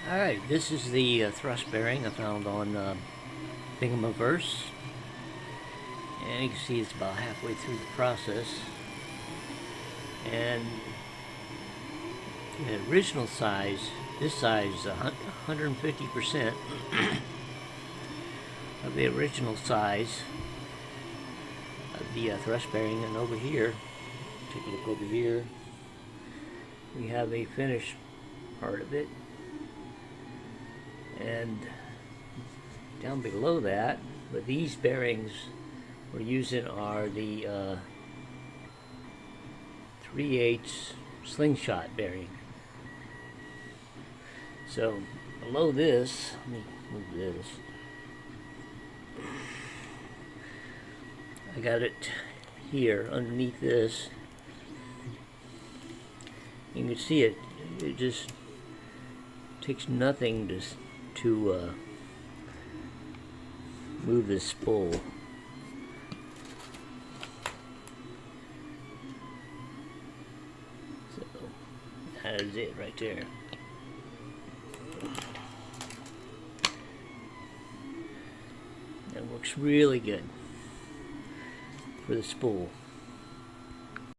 Alright, this is the thrust bearing I found on Thingimaverse. And you can see it's about halfway through the process. And the original size, this size is 150% of the original size of the thrust bearing. And over here, take a look over here, we have a finished part of it. And down below that, but these bearings we're using are the 3/8 slingshot bearing. So below this, let me move this. I got it here underneath this. You can see it just takes nothing to move this spool. So that is it right there. That works really good for the spool.